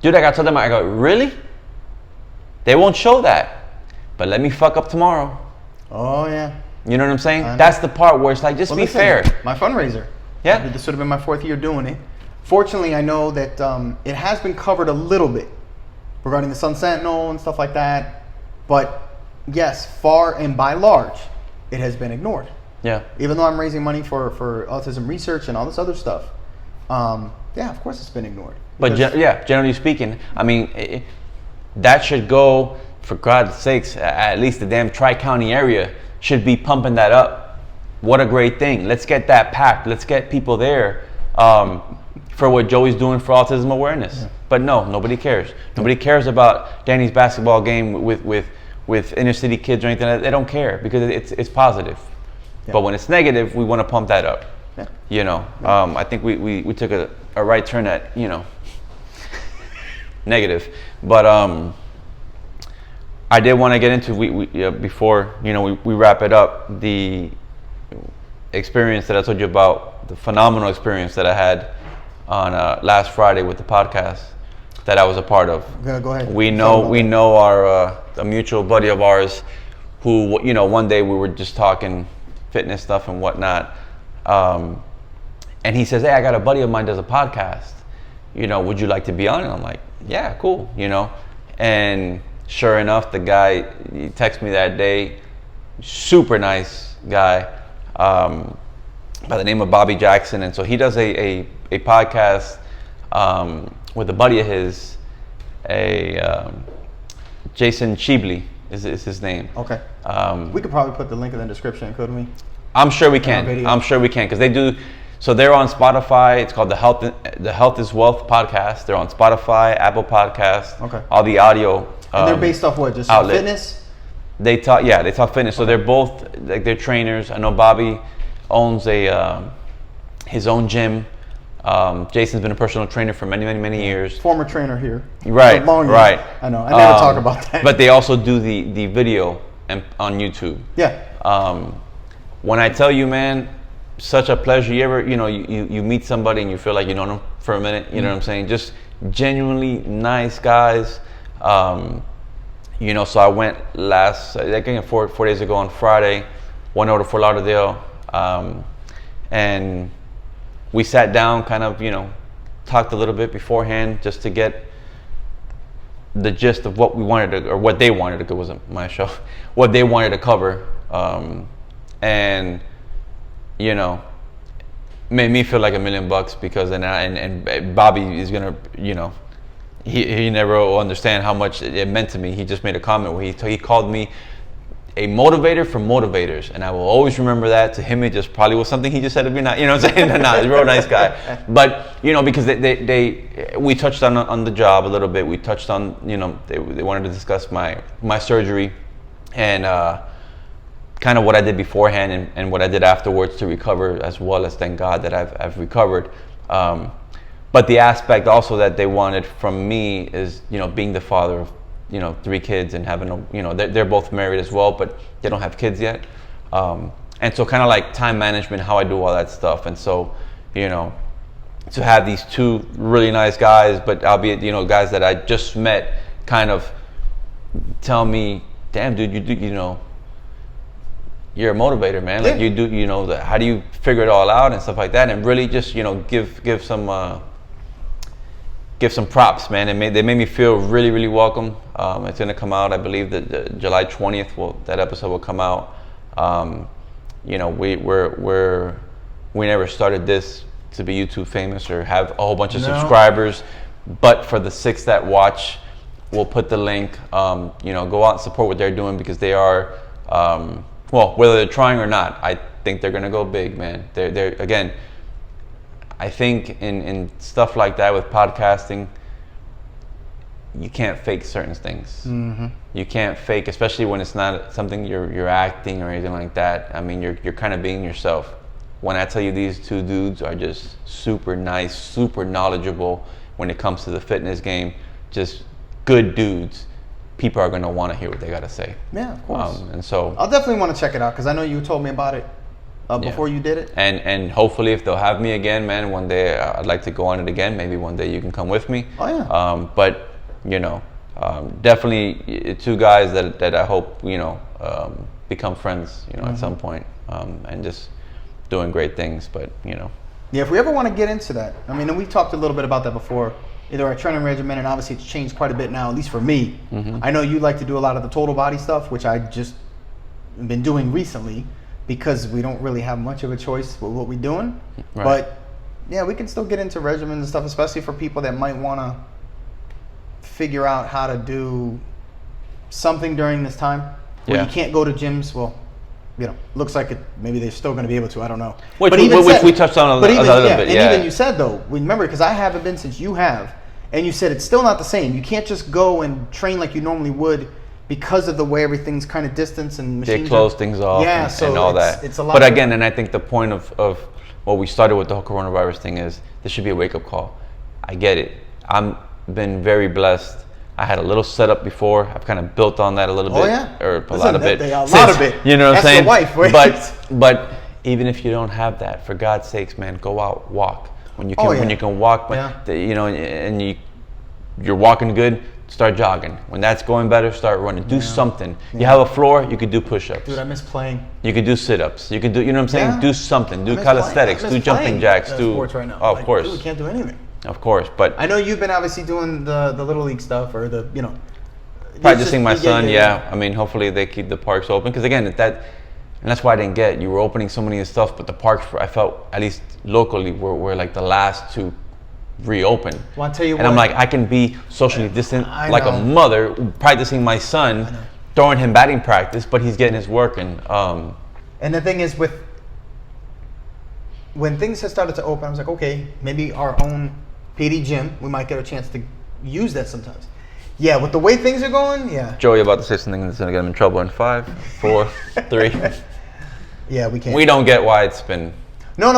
Dude, I told them, I go, really? They won't show that. But let me fuck up tomorrow. Oh, yeah. You know what I'm saying? That's the part where it's like, just be fair. My fundraiser. Yeah. This would have been my 4th year doing it. Fortunately, I know that it has been covered a little bit regarding the Sun Sentinel and stuff like that. But yes, far and by large, it has been ignored. Yeah. Even though I'm raising money for autism research and all this other stuff. Yeah, of course it's been ignored. But generally speaking, I mean, that should go, for God's sakes, at least the damn Tri-County area should be pumping that up. What a great thing. Let's get that packed. Let's get people there for what Joey's doing for autism awareness. Yeah. But no, nobody cares. Nobody cares about Danny's basketball game with inner city kids or anything. They don't care because it's positive. Yeah. But when it's negative, we want to pump that up. Yeah. You know, I think we took a right turn at, you know, negative. But I did want to get into, before, you know, we wrap it up, the experience that I told you about, the phenomenal experience that I had on last Friday with the podcast that I was a part of. Go ahead. We know our a mutual buddy of ours who, you know, one day we were just talking fitness stuff and whatnot, and he says, hey, I got a buddy of mine does a podcast, you know, would you like to be on it? I'm like, yeah, cool, you know. And sure enough, the guy, he texted me that day, super nice guy, by the name of Bobby Jackson. And so he does a podcast with a buddy of his, Jason Cheebley is his name. Okay. We could probably put the link in the description, couldn't we? I'm sure we can. I'm sure we can, because they do. So they're on Spotify. It's called the Health is Wealth podcast. They're on Spotify, Apple Podcasts. Okay. All the audio. And they're based off what? Just fitness? They talk fitness. So they're both, like, they're trainers. I know Bobby owns his own gym. Jason's been a personal trainer for many years. Former trainer here. Right. Right. I know. I never talk about that. But they also do the video on YouTube. Yeah. When I tell you, man, such a pleasure. You ever, you meet somebody and you feel like you know them for a minute. You know what I'm saying? Just genuinely nice guys. So I went I think 4 days ago on Friday, went over to Fort Lauderdale, and we sat down, kind of, talked a little bit beforehand just to get the gist of what we wanted to, or what they wanted to, it wasn't my show, what they wanted to cover, and made me feel like $1 million because and Bobby is gonna, he never will understand how much it meant to me. He just made a comment where he called me a motivator for motivators, and I will always remember that. To him, it just probably was something he just said to me. Not, what I'm saying? No, he's a real nice guy. But because we touched on the job a little bit. We touched on they wanted to discuss my surgery and kind of what I did beforehand and what I did afterwards to recover, as well as thank God that I've recovered. But the aspect also that they wanted from me is being the father of 3 kids and having they're both married as well, but they don't have kids yet, and so kind of like time management, how I do all that stuff. And so to have these 2 really nice guys, but albeit guys that I just met, kind of tell me, damn dude, you do you're a motivator, man. Like you do, how do you figure it all out and stuff like that, and really just give some props, man. They made me feel really, really welcome. It's gonna come out, I believe, that July 20th. That episode will come out. We never started this to be YouTube famous or have a whole bunch of subscribers, but for the 6 that watch, we'll put the link. Go out and support what they're doing, because they are, whether they're trying or not, I think they're gonna go big, man. They're again. I think in stuff like that with podcasting, you can't fake certain things. Mm-hmm. You can't fake, especially when it's not something you're acting or anything like that. I mean, you're kind of being yourself. When I tell you these 2 dudes are just super nice, super knowledgeable when it comes to the fitness game, just good dudes, people are going to want to hear what they got to say. Yeah, of course. And so I'll definitely want to check it out, because I know you told me about it before you did it. And hopefully if they'll have me again, man, one day I'd like to go on it again. Maybe one day you can come with me. Oh yeah. But definitely 2 guys that I hope become friends at some point, and just doing great things. But yeah, if we ever want to get into that, I mean, and we talked a little bit about that before, either our training regimen, and obviously it's changed quite a bit now, at least for me. Mm-hmm. I know you like to do a lot of the total body stuff, which I just been doing recently, because we don't really have much of a choice with what we're doing. Right. But yeah, we can still get into regimens and stuff, especially for people that might want to figure out how to do something during this time where you can't go to gyms. Well, looks like maybe they're still going to be able to. I don't know. Which we touched on a little bit. And even you said, though, remember, because I haven't been since you have, and you said it's still not the same. You can't just go and train like you normally would, because of the way everything's kind of distance and machines. They close things off and all that. It's a lot. But again, and I think the point of what we started with the whole coronavirus thing is this should be a wake-up call. I get it. I'm been very blessed. I had a little setup before. I've kind of built on that a little bit. Or a lot of it. A lot of it. You know what I'm saying? That's the wife, right? But even if you don't have that, for God's sakes, man, go out, walk. When you can, when you can walk, and you're walking good, start jogging. When that's going better, start running. Do something. You have a floor, you could do push-ups. Dude, I miss playing. You could do sit-ups. You could do, what I'm saying? Do something. Do calisthenics. Do jumping jacks. Do sports right now. Oh, of course. Dude, we can't do anything. Of course, but I know you've been obviously doing the little league stuff, or the practicing my son. Yeah, I mean, hopefully they keep the parks open, because again, and that's why I didn't get. You were opening so many stuff, but the parks, I felt, at least locally, were like the last to reopen. Well, I'll tell you what. And I'm like, I can be socially distant like a mother, practicing my son, throwing him batting practice, but he's getting his work. And the thing is, when things have started to open, I was like, okay, maybe our own PD gym, we might get a chance to use that sometimes. Yeah, with the way things are going, Joey about to say something that's going to get him in trouble in 5, 4, 3. Yeah, we can't. We don't get why it's been. No.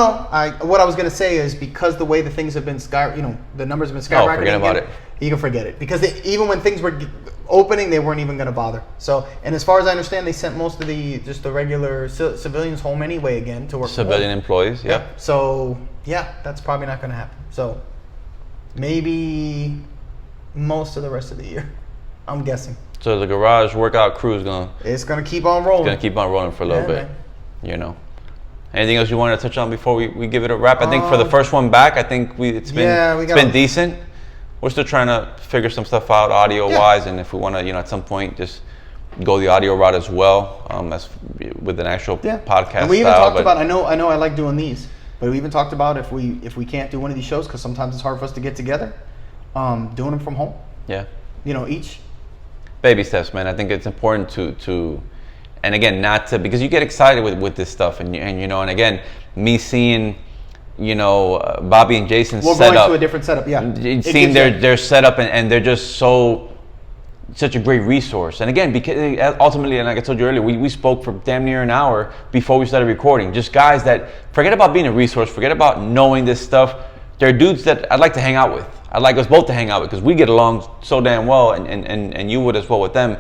What I was going to say is, because the way the things have been the numbers have been skyrocketing. Oh, forget about it. you can forget it because even when things were opening, they weren't even going to bother. So, and as far as I understand, they sent most of the regular civilians home anyway again to work. Civilian employees, yeah. So yeah, that's probably not going to happen. So maybe most of the rest of the year, I'm guessing. So the garage workout crew is it's gonna keep on rolling. It's gonna keep on rolling for a little bit, man. you know. Anything else you wanted to touch on before we give it a wrap? I think for the first one back, I think it's been decent. We're still trying to figure some stuff out audio-wise, and if we want to, at some point, just go the audio route as well, as with an actual podcast. And we even talked about. I know. I like doing these, but we even talked about if we can't do one of these shows because sometimes it's hard for us to get together, doing them from home. Yeah. Each. Baby steps, man. I think it's important to, and again, not to, because you get excited with this stuff, and again, me seeing, Bobby and Jason we're set going up to a different setup, seeing their setup, and they're just such a great resource. And again, because ultimately, and like I told you earlier, we spoke for damn near an hour before we started recording. Just guys that forget about being a resource, forget about knowing this stuff. They're dudes that I'd like to hang out with. I'd like us both to hang out with because we get along so damn well, and you would as well with them.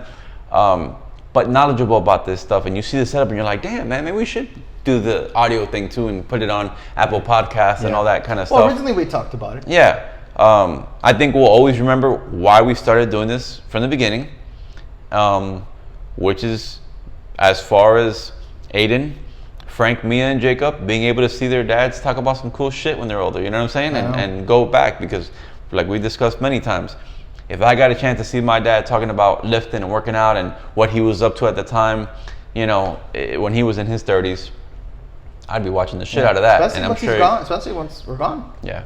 But knowledgeable about this stuff, and you see the setup, and you're like, damn, man, maybe we should do the audio thing too and put it on Apple Podcasts and all that kind of stuff. Well, originally we talked about it. Yeah. I think we'll always remember why we started doing this from the beginning, which is as far as Aiden, Frank, Mia, and Jacob being able to see their dads talk about some cool shit when they're older, you know what I'm saying? And go back, because like we discussed many times, if I got a chance to see my dad talking about lifting and working out and what he was up to at the time, when he was in his 30s, I'd be watching the shit out of that. Especially once he's gone, especially once we're gone. Yeah.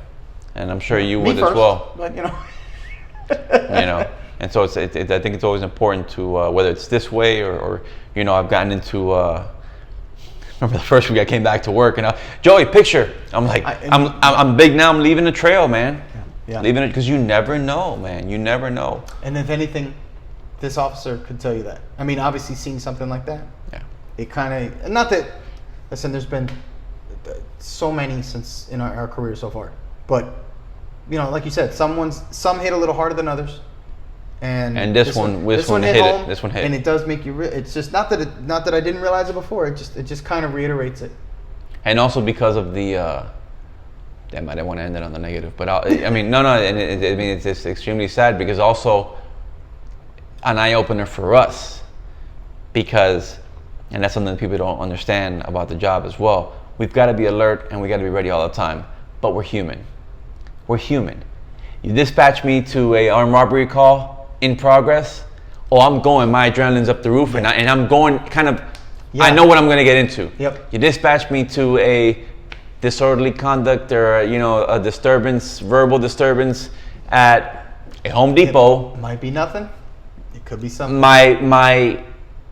And I'm sure you would as well. But And so I think it's always important to, whether it's this way or I've gotten into, remember the first week I came back to work and Joey, picture. I'm like, I'm big now. I'm leaving the trail, man. Yeah. Leaving it because you never know, man. You never know. And if anything, this officer could tell you that. I mean, obviously seeing something like that. Yeah. It kind of, not that, listen, there's been so many since in our career so far. But, like you said, some hit a little harder than others. And this one hit home, This one hit. And it does make you, it's just not that I didn't realize it before. It just kind of reiterates it. And also because of the, damn, I didn't want to end it on the negative, but it's just extremely sad because also an eye opener for us, because, and that's something that people don't understand about the job as well. We've got to be alert and we got to be ready all the time, but we're human. We're human. You dispatch me to a armed robbery call in progress. Oh, I'm going. My adrenaline's up the roof, and I'm going kind of. Yeah. I know what I'm going to get into. Yep. You dispatch me to a disorderly conduct or a disturbance, verbal disturbance at a Home Depot. It might be nothing. It could be something. My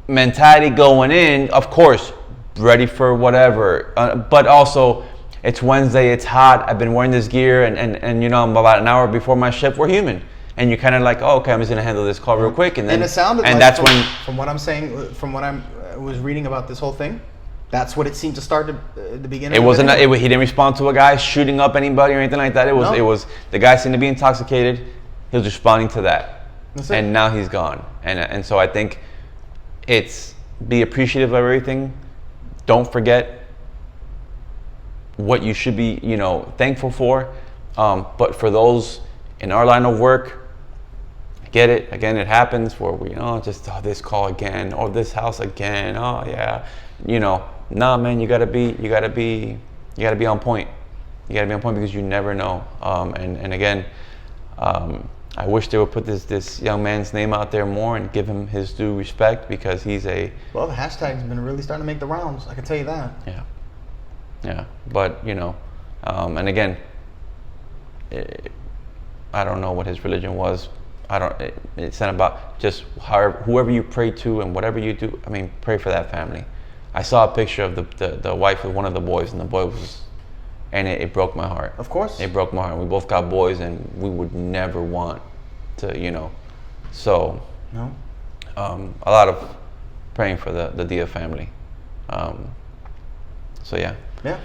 mentality going in, of course, ready for whatever, but also it's Wednesday, it's hot, I've been wearing this gear, and I'm about an hour before my shift. We're human, and you're kind of like, oh, okay, I'm just gonna handle this call real quick, and then it sounded and like that's when, from what I'm saying, from what I was reading about this whole thing, that's what it seemed to start at the beginning. It wasn't. He didn't respond to a guy shooting up anybody or anything like that. It was the guy seemed to be intoxicated. He was responding to that, and now he's gone. And so I think it's be appreciative of everything. Don't forget what you should be, thankful for. But for those in our line of work, I get it. Again, it happens where we, this call again, or this house again. Oh yeah, nah, man, you gotta be on point. You gotta be on point because you never know. And again, I wish they would put this young man's name out there more and give him his due respect, because he's well, the hashtag's been really starting to make the rounds. I can tell you that. Yeah. But and again, I don't know what his religion was. It's not about just whoever you pray to and whatever you do. I mean, pray for that family. I saw a picture of the wife of one of the boys, and the boy was, and it broke my heart. Of course. It broke my heart. We both got boys, and we would never want to, so. No. A lot of praying for the Dia family. So yeah. Yeah.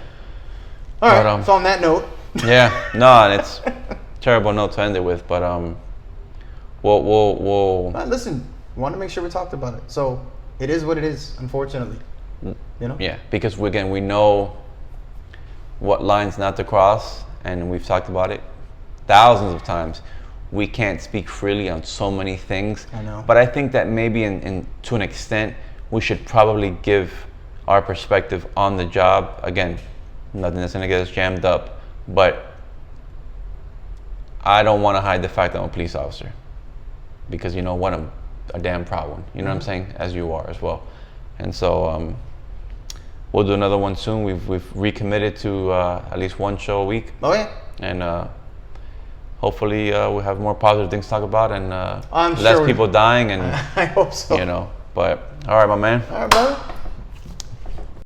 All right. So on that note. Yeah. No, and it's a terrible note to end it with, but we'll Listen, want to make sure we talked about it. So it is what it is, unfortunately. You know. yeah, because we know what lines not to cross, and we've talked about it thousands of times. We can't speak freely on so many things. I know. But I think that maybe to an extent, we should probably give our perspective on the job. Again, nothing that's gonna get us jammed up, but I don't want to hide the fact that I'm a police officer, because you know what, I'm a damn proud one. You know what I'm saying? As you are as well. And so we'll do another one soon. We've recommitted to at least one show a week. Oh yeah. And hopefully we'll have more positive things to talk about, and I'm less sure people dying, and I hope so. you know. But all right, my man. All right, brother.